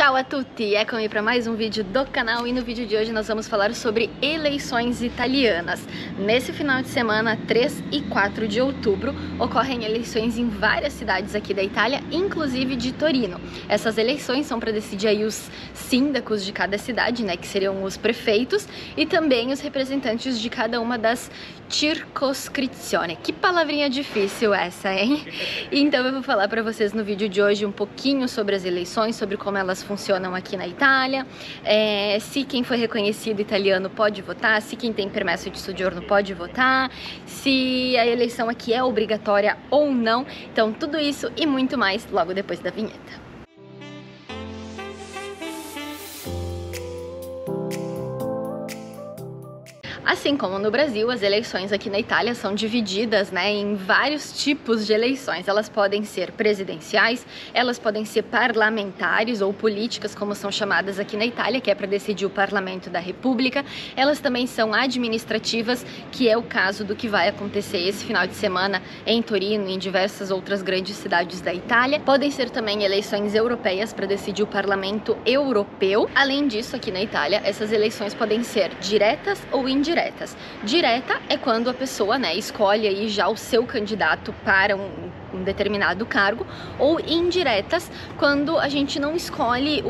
Ciao a tutti! Eccomi para mais um vídeo do canal e no vídeo de hoje nós vamos falar sobre eleições italianas. Nesse final de semana, 3 e 4 de outubro, ocorrem eleições em várias cidades aqui da Itália, inclusive de Torino. Essas eleições são para decidir aí os síndacos de cada cidade, né, que seriam os prefeitos, e também os representantes de cada uma das circoscrizioni. Que palavrinha difícil essa, hein? Então eu vou falar para vocês no vídeo de hoje um pouquinho sobre as eleições, sobre como elas funcionam aqui na Itália, se quem foi reconhecido italiano pode votar, se quem tem permesso de soggiorno pode votar, se a eleição aqui é obrigatória ou não. Então tudo isso e muito mais logo depois da vinheta. Assim como no Brasil, as eleições aqui na Itália são divididas, né, em vários tipos de eleições. Elas podem ser presidenciais, elas podem ser parlamentares ou políticas, como são chamadas aqui na Itália, que é para decidir o Parlamento da República. Elas também são administrativas, que é o caso do que vai acontecer esse final de semana em Torino e em diversas outras grandes cidades da Itália. Podem ser também eleições europeias para decidir o Parlamento Europeu. Além disso, aqui na Itália, essas eleições podem ser diretas ou indiretas. Direta é quando a pessoa, né, escolhe aí já o seu candidato para um determinado cargo, ou indiretas quando a gente não escolhe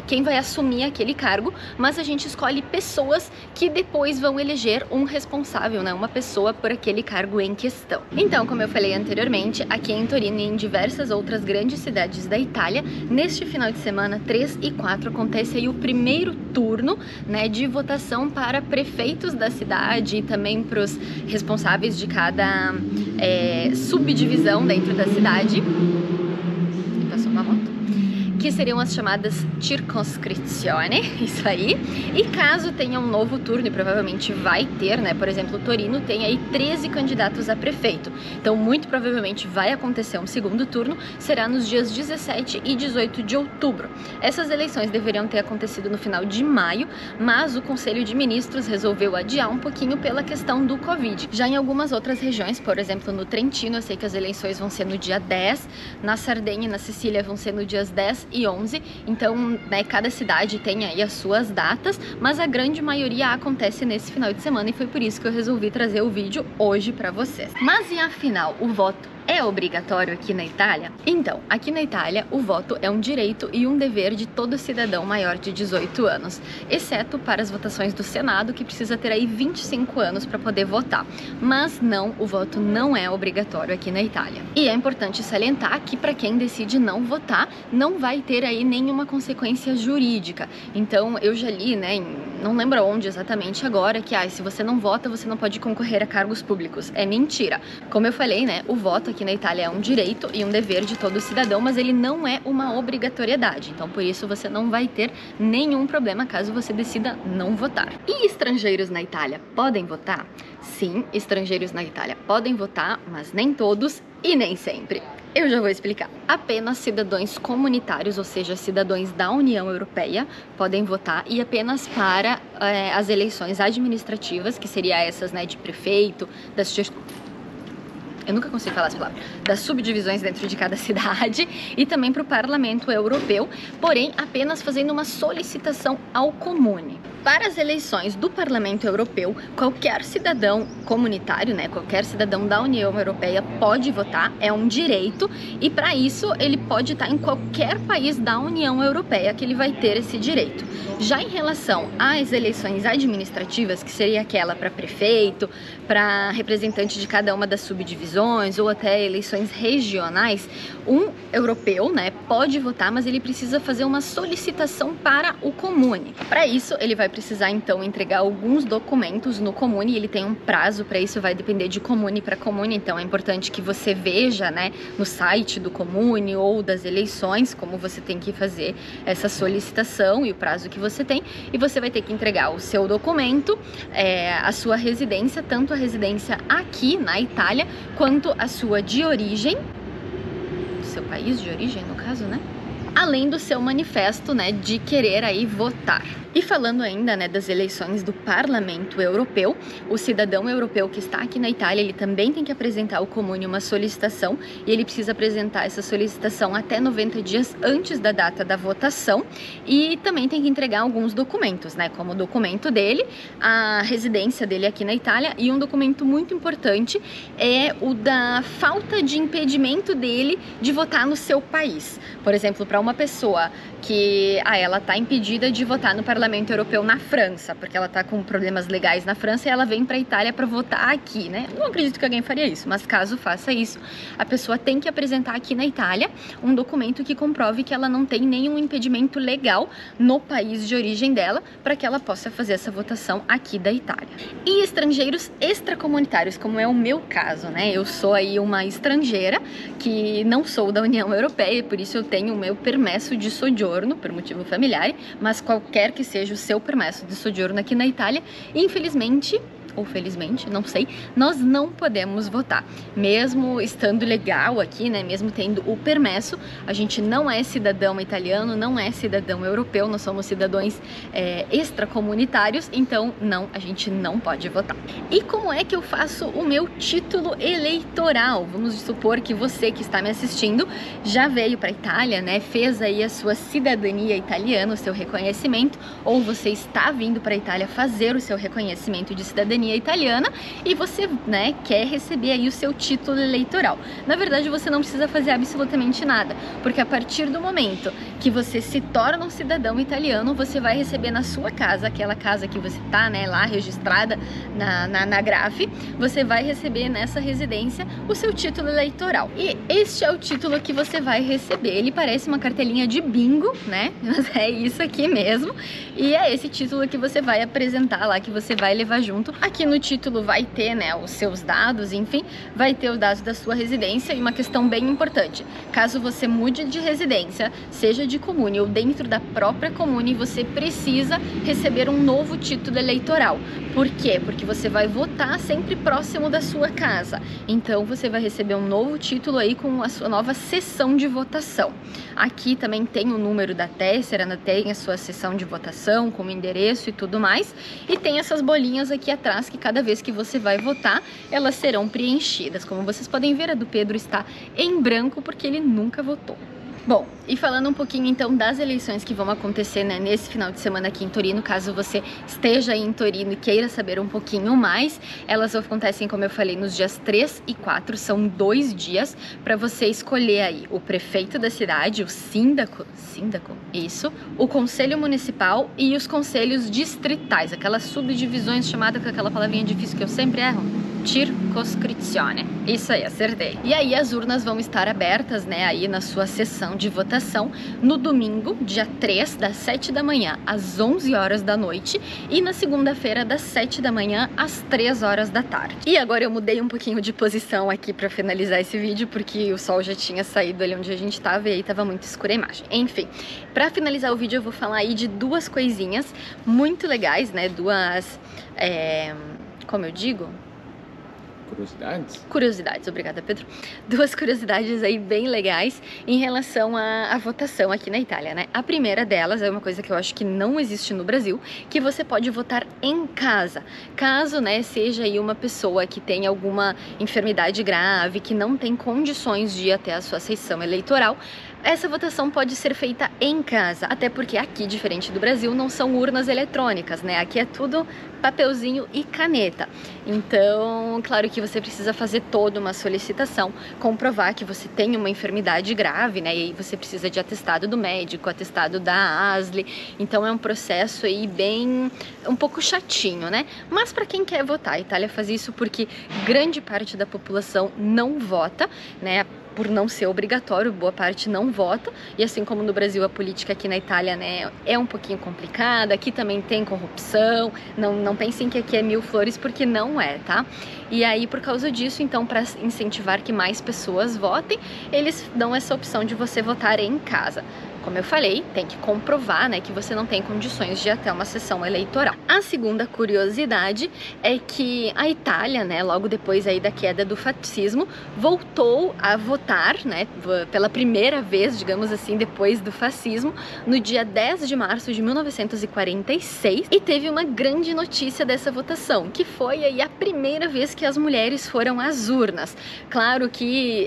quem vai assumir aquele cargo, mas a gente escolhe pessoas que depois vão eleger um responsável, né, uma pessoa por aquele cargo em questão. Então, como eu falei anteriormente, aqui em Torino e em diversas outras grandes cidades da Itália, neste final de semana 3 e 4 acontece aí o primeiro turno, né, de votação para prefeitos da cidade e também para os responsáveis de cada subdivisão dentro da cidade. Passou uma moto. Que seriam as chamadas circoscrizioni, isso aí. E caso tenha um novo turno, e provavelmente vai ter, né, por exemplo, Torino tem aí 13 candidatos a prefeito, então muito provavelmente vai acontecer um segundo turno, será nos dias 17 e 18 de outubro. Essas eleições deveriam ter acontecido no final de maio, mas o Conselho de Ministros resolveu adiar um pouquinho pela questão do Covid. Já em algumas outras regiões, por exemplo, no Trentino, eu sei que as eleições vão ser no dia 10, na Sardenha e na Sicília vão ser no dias 10 e 11, então, né, cada cidade tem aí as suas datas, mas a grande maioria acontece nesse final de semana e foi por isso que eu resolvi trazer o vídeo hoje pra vocês. Mas e afinal, o voto é obrigatório aqui na Itália? Então, aqui na Itália, o voto é um direito e um dever de todo cidadão maior de 18 anos, exceto para as votações do Senado, que precisa ter aí 25 anos para poder votar. Mas não, o voto não é obrigatório aqui na Itália. E é importante salientar que para quem decide não votar, não vai ter aí nenhuma consequência jurídica. Então, eu já li, né, não lembro onde exatamente agora, que se você não vota, você não pode concorrer a cargos públicos. É mentira. Como eu falei, né, o voto aqui na Itália é um direito e um dever de todo cidadão, mas ele não é uma obrigatoriedade. Então, por isso, você não vai ter nenhum problema caso você decida não votar. E estrangeiros na Itália podem votar? Sim, estrangeiros na Itália podem votar, mas nem todos e nem sempre. Eu já vou explicar. Apenas cidadãos comunitários, ou seja, cidadãos da União Europeia, podem votar, e apenas para as eleições administrativas, que seria essas, né, de prefeito, eu nunca consigo falar essa palavra, das subdivisões dentro de cada cidade, e também para o Parlamento Europeu, porém apenas fazendo uma solicitação ao comune. Para as eleições do Parlamento Europeu, qualquer cidadão comunitário, né, qualquer cidadão da União Europeia pode votar, é um direito, e para isso ele pode estar em qualquer país da União Europeia que ele vai ter esse direito. Já em relação às eleições administrativas, que seria aquela para prefeito, para representante de cada uma das subdivisões, ou até eleições regionais, um europeu, né, pode votar, mas ele precisa fazer uma solicitação para o comune. Para isso, ele vai precisar então entregar alguns documentos no comune, e ele tem um prazo para isso, vai depender de comune para comune, então é importante que você veja, né, no site do comune ou das eleições como você tem que fazer essa solicitação e o prazo que você tem, e você vai ter que entregar o seu documento, a sua residência, tanto a residência aqui na Itália quanto a sua de origem, seu país de origem no caso, né? Além do seu manifesto, né, de querer aí votar. E falando ainda, né, das eleições do Parlamento Europeu, o cidadão europeu que está aqui na Itália, ele também tem que apresentar ao Comune uma solicitação, e ele precisa apresentar essa solicitação até 90 dias antes da data da votação, e também tem que entregar alguns documentos, né, como o documento dele, a residência dele aqui na Itália, e um documento muito importante é o da falta de impedimento dele de votar no seu país. Por exemplo, para uma pessoa que ela está impedida de votar no Parlamento Europeu na França, porque ela está com problemas legais na França e ela vem para a Itália para votar aqui, né? Não acredito que alguém faria isso, mas caso faça isso, a pessoa tem que apresentar aqui na Itália um documento que comprove que ela não tem nenhum impedimento legal no país de origem dela, para que ela possa fazer essa votação aqui da Itália. E estrangeiros extracomunitários, como é o meu caso, né? Eu sou aí uma estrangeira que não sou da União Europeia, por isso eu tenho o meu permesso de sojourno por motivo familiar, mas qualquer que seja o seu permesso de sojourno aqui na Itália, infelizmente ou felizmente, não sei, nós não podemos votar. Mesmo estando legal aqui, né, mesmo tendo o permesso, a gente não é cidadão italiano, não é cidadão europeu, nós somos cidadãos extracomunitários, então não, a gente não pode votar. E como é que eu faço o meu título eleitoral? Vamos supor que você que está me assistindo já veio para a Itália, né, fez aí a sua cidadania italiana, o seu reconhecimento, ou você está vindo para a Itália fazer o seu reconhecimento de cidadania italiana e você, né, quer receber aí o seu título eleitoral. Na verdade, você não precisa fazer absolutamente nada, porque a partir do momento que você se torna um cidadão italiano, você vai receber na sua casa, aquela casa que você tá, né, lá registrada na GRAFE, você vai receber nessa residência o seu título eleitoral. E este é o título que você vai receber. Ele parece uma cartelinha de bingo, né? Mas é isso aqui mesmo. E é esse título que você vai apresentar lá, que você vai levar junto. Aqui no título vai ter, né, os seus dados, enfim, vai ter os dados da sua residência. E uma questão bem importante, caso você mude de residência, seja de comune ou dentro da própria comune, você precisa receber um novo título eleitoral. Por quê? Porque você vai votar sempre próximo da sua casa. Então você vai receber um novo título aí com a sua nova sessão de votação. Aqui também tem o número da tessera, né? Tem a sua sessão de votação com o endereço e tudo mais. E tem essas bolinhas aqui atrás que cada vez que você vai votar, elas serão preenchidas. Como vocês podem ver, a do Pedro está em branco porque ele nunca votou. Bom, e falando um pouquinho então das eleições que vão acontecer, né, nesse final de semana aqui em Torino, caso você esteja aí em Torino e queira saber um pouquinho mais, elas acontecem, como eu falei, nos dias 3 e 4, são 2 dias para você escolher aí o prefeito da cidade, o síndaco, isso, o conselho municipal e os conselhos distritais, aquelas subdivisões chamadas com aquela palavrinha difícil que eu sempre erro. Circoscrizione. Isso aí, acertei. E aí as urnas vão estar abertas, né, aí na sua sessão de votação no domingo, dia 3, das 7 da manhã às 11 horas da noite e na segunda-feira das 7 da manhã às 3 horas da tarde. E agora eu mudei um pouquinho de posição aqui para finalizar esse vídeo, porque o sol já tinha saído ali onde a gente tava e aí tava muito escura a imagem. Enfim, para finalizar o vídeo eu vou falar aí de duas coisinhas muito legais, né, duas, como eu digo? Curiosidades, obrigada, Pedro. Duas curiosidades aí bem legais em relação à votação aqui na Itália, né? A primeira delas é uma coisa que eu acho que não existe no Brasil, que você pode votar em casa. Caso, né, seja aí uma pessoa que tem alguma enfermidade grave, que não tem condições de ir até a sua sessão eleitoral, essa votação pode ser feita em casa, até porque aqui, diferente do Brasil, não são urnas eletrônicas, né? Aqui é tudo papelzinho e caneta. Então, claro que você precisa fazer toda uma solicitação, comprovar que você tem uma enfermidade grave, né? E aí você precisa de atestado do médico, atestado da ASL. Então é um processo aí bem, um pouco chatinho, né? Mas para quem quer votar, a Itália faz isso porque grande parte da população não vota, né? Por não ser obrigatório, boa parte não vota, e assim como no Brasil a política aqui na Itália, né, é um pouquinho complicada, aqui também tem corrupção, não pensem que aqui é mil flores, porque não é, tá? E aí por causa disso, então, para incentivar que mais pessoas votem, eles dão essa opção de você votar em casa. como eu falei, tem que comprovar, né, que você não tem condições de ir até uma sessão eleitoral. A segunda curiosidade é que a Itália, né, logo depois aí da queda do fascismo, voltou a votar, né, pela primeira vez, digamos assim, depois do fascismo, no dia 10 de março de 1946, e teve uma grande notícia dessa votação, que foi aí a primeira vez que as mulheres foram às urnas. Claro que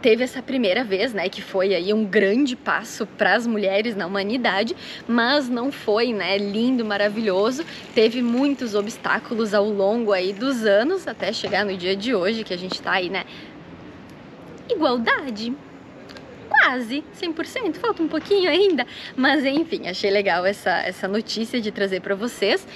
teve essa primeira vez, né, que foi aí um grande passo para as mulheres na humanidade, mas não foi, né, lindo, maravilhoso. Teve muitos obstáculos ao longo aí dos anos, até chegar no dia de hoje, que a gente tá aí, né, igualdade. Quase 100%, falta um pouquinho ainda, mas enfim, achei legal essa notícia de trazer pra vocês,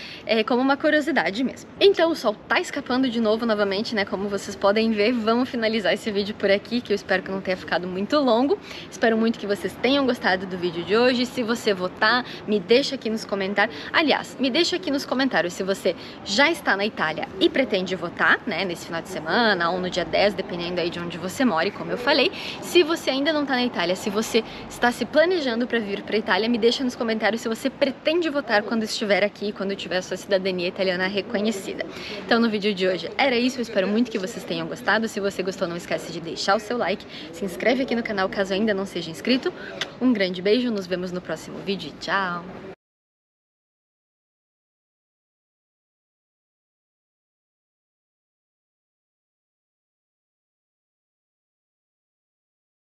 como uma curiosidade mesmo. Então o sol tá escapando de novo novamente, né, como vocês podem ver. Vamos finalizar esse vídeo por aqui, que eu espero que não tenha ficado muito longo. Espero muito que vocês tenham gostado do vídeo de hoje. Se você votar, me deixa aqui nos comentários. Aliás, me deixa aqui nos comentários se você já está na Itália e pretende votar, né, nesse final de semana ou no dia 10, dependendo aí de onde você mora, como eu falei. Se você ainda não tá na Itália, se você está se planejando para vir para a Itália, me deixa nos comentários se você pretende votar quando estiver aqui, quando tiver a sua cidadania italiana reconhecida. Então no vídeo de hoje era isso, eu espero muito que vocês tenham gostado. Se você gostou, não esquece de deixar o seu like, se inscreve aqui no canal caso ainda não seja inscrito. Um grande beijo, nos vemos no próximo vídeo e tchau!